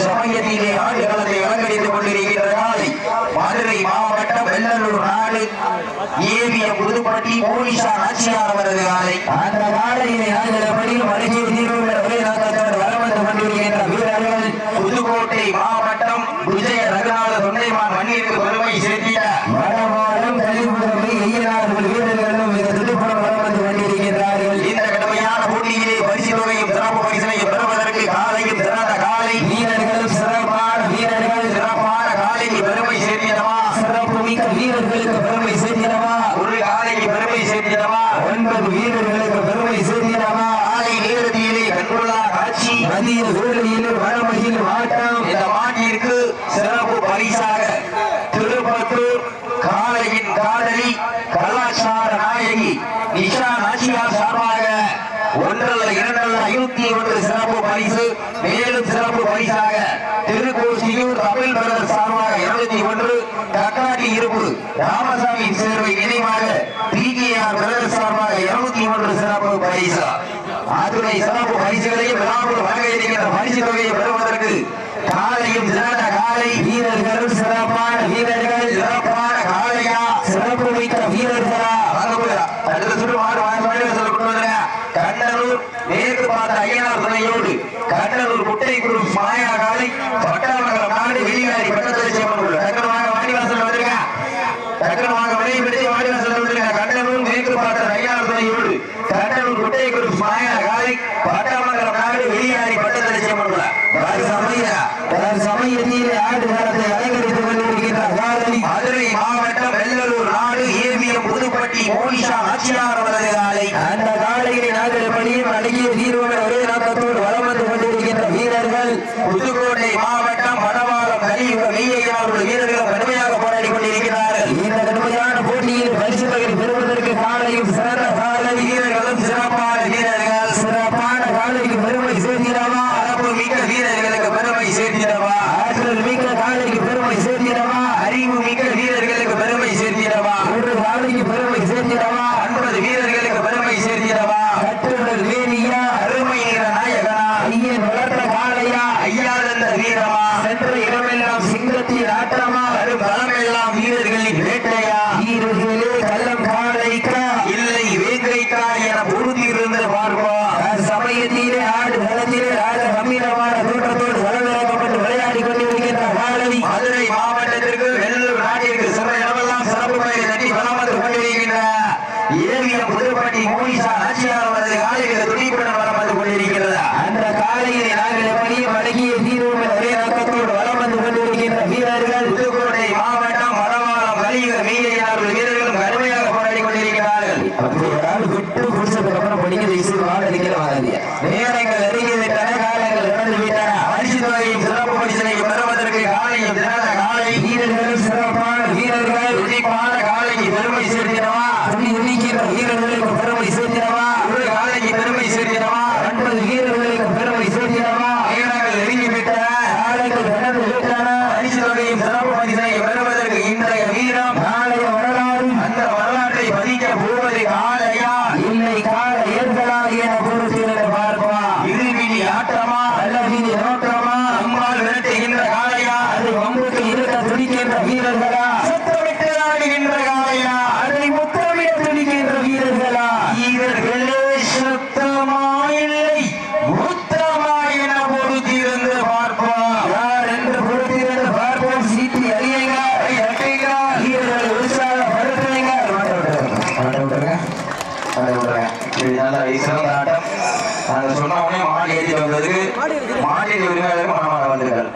சமயத்திலே ஆடுகளத்தை அலங்கரித்துக் கொண்டிருக்கின்ற காலை மதுரை மாவட்டம் வெள்ளலூர் நாடு ஏவிய புதுப்பட்டி போலீசார் ஆட்சியாளர் அவரது காலை அந்த காலையிலே ஆடுகளப்படி மலைக்கு வரம் வந்து கொண்டிருக்கின்ற வீரர்கள் புதுக்கோட்டை மாவட்டம் விஜய ரகுநாத தொண்டைமான் மண்ணிற்கு பெருமை சேர்த்திட வடமாடும் கலிபுரமை ஐயனார்கள் வீரர்களும் மிக துடிப்புடன் வரம் வந்து கொண்டிருக்கின்றார்கள். இந்த கடுமையான போட்டியிலே பரிசு தொகையும் சிறப்பு பரிசனையும் பெறுவதற்கு காலையும் சிறந்த காலை வீரர்களும் சிறப்பான வீரர்கள் சிறப்பான காலைக்கு பெருமை சேர்த்திடவா சிறப்பு மிக்க வீரர்களுக்கு பெருமை சேர்த்திடவா ஒரு காலைக்கு பெருமை சேர்த்திடவா 9 வீரர்களுக்கு பெருமை சேர்த்திடவா காலை நேரத்திலே கண்கொள்ளா காட்சி மதிய வேளையிலே வடமகிழ் ஆட்டம். இந்த மாட்டிற்கு சிறப்பு பரிசாக திருப்பத்தூர் காலையின் காதலி கலாச்சார நாயகி நிஷா நாச்சியார் சார்பாக 1 சிறப்பு பரிசு. மேலும் சிறப்பு பரிசாக திருக்கோசியூர் தமிழ் பிரதர் சார்பாக 201 தக்காட்டி இருப்பு ராமசாமி சேர்வை நினைவாக பிகேஆர் பிரதர் சார்பாக 201 சிறப்பு பரிசு. அத்துணை சிறப்பு பரிசுகளையும் விழாவில் வழங்கியிருக்கின்ற பரிசு தொகையை பெறுவதற்கு காலையும் சிறந்த காலை வீரர்கள் சிறப்பான வீரர்கள் சிறப்பான காலையா சிறப்பு மிக்க வீரர்களா கண்ணூர் மேற்கு பார்த்த ஐயனார் துணையோடு கண்ணூர் குட்டை குரு மாயா காலை பட்டாளநகரம் நாடு வெளியாரி பட்டத்தரிசி டக்கரமாக வாடிவாசல் வந்திருக்க டக்கரமாக விடைபெற்று வாடிவாசல் வந்திருக்க கண்ணூர் மேற்கு பார்த்த ஐயனார் துணையோடு கண்ணூர் குட்டை குரு மாயா காலை பட்டாளநகரம் நாடு வெளியாரி பட்டத்தரிசி சமயத்திலே ஆடு காலத்தை அலங்கரித்துக் கொண்டிருக்கின்றார். மதுரை மாவட்டம் வெள்ளலூர் நாடு ஏவிஎம் புதுப்பட்டி போலீசா ஆட்சியாளர் அவரது காலை அந்த காலையை நாங்கள் பணியும் அடங்கிய தீர்வுகள் ஒரே நோக்கத்தோடு வலம் வந்து கொண்டிருக்கின்ற வீரர்கள் புதுக்கோட்டை மாவட்டம் வடவாளம் கலியுக மெய்யையாளர்கள் வீரர்கள் கடுமையாக போராடி கொண்டிருக்கிறார்கள். இந்த கடுமையான போட்டியில் பரிசு தொகை பெறுவதற்கு காலையும் சிறந்த காலை வீரர்களும் சிறப்பான வீரர்கள் சிறப்பான காலைக்கு பெருமை சேர்க்கிறவா அரபு மிக்க வீரர்களுக்கு பெருமை சேர்க்கிறவா ஆற்றல் மிக்க காலைக்கு பெருமை சேர்க்கிறவா அறிவு மிக்க வீரர்களுக்கு பெருமை சேர்க்கிறவா ஒரு காலைக்கு பெருமை சேர்க்கிறவா 9 வீரர்களுக்கு பெருமை சேர்க்கிறவா கட்டுடல் வேணியா அருமை நிற நாயகனா ஐயன் வளர்த்த காலையா ஐயா தந்த வீரமா சென்ற இடமெல்லாம் சிங்கத்தின் ஆட்டமா வரும் களமெல்லாம் வீரர்களின் வேட்டையா வீரர்களே கள்ளம் காலைக்கா இல்லை வேங்கைக்கா என பொருத்தியிருந்து பார்ப்போம். சமயத்திலே ஆடு களத்திலே ராஜ கம்பீரமான தோற்றத்தோடு வளவிறக்கப்பட்டு விளையாடி கொண்டிருக்கின்ற காலை மதுரை மாவட்டத்திற்கு வெள்ளூர் நாட்டிற்கு சிற இடமெல்லாம் சிறப்பு பெயரை தட்டி வலம் வந்து கொண்டிருக்கின்ற ஏவிஎம் புதுப்பட்டி போலீசா ஆட்சியாளர் அவரது காலையில் துடிப்புடன் வலம் வந்து கொண்டிருக்கிறது. அந்த காலையை நாங்கள் எப்படியும் அடங்கிய தீர்வுகள் ஒரே நோக்கத்தோடு வலம் வந்து கொண்டிருக்கின்ற வீரர்கள் புதுக்கோட்டை மாவட்டம் வடவாளம் கலியுக மெய்யையாளர்கள் வீரர்களும் கடுமையாக போராடி கொண்டிருக்கிறார்கள். விட்டு குடிச்சதுக்கு அப்புறம் படிக்கிறது நேரங்கள் நெருங்கிவிட்டன காலங்கள் நடந்து விட்டன. பரிசு தொகையும் சிறப்பு பரிசனையும் பெறுவதற்கு காலையும் சிறந்த காலை வீரர்கள் சிறப்பான வீரர்கள் துடிப்பான காலைக்கு பெருமை சேர்க்கிறவா துணிக்கின்ற வீரர்களுக்கு பெருமை சேர்க்கிறவா ஒரு காலைக்கு பெருமை சேர்க்கிறவா 9 வீரர்களுக்கு பெருமை சேர்க்கிறவா நேரங்கள் நெருங்கிவிட்டன காலைகள் நடந்து விட்டன. பரிசு தொகையும் சிறப்பு பரிசனையும் பெறுவதற்கு இன்றைய வீரம் நாளைய வரலாறு அந்த வரலாற்றை பதிக்க போவது காலையா இல்லை கால ஏற்களா என பொறுத்திருந்த பார்ப்போம். இருவிழி ஆட்டமா அல்லவிழி நோக்கமா அம்மாள் விரட்டுகின்ற காலையா அது வம்புக்கு இருக்க துடிக்கின்ற வீரர்களா சத்தமிட்டு ஆடுகின்ற காலையா அதை முத்தமிட துடிக்கின்ற வீரர்களா வீரர்களே சத்தமா இல்லை முத்தமா என பொறுத்திருந்து பார்ப்போம். யார் என்று பொறுத்திருந்து பார்ப்போம். சீட்டி அறியுங்க வீரர்களை உற்சாகப்படுத்துவீங்க. சொன்ன உடனே மாடி ஏற்றி வந்ததுக்கு மாடி உரிமையாளருக்கு மனமாக வந்திருக்காரு.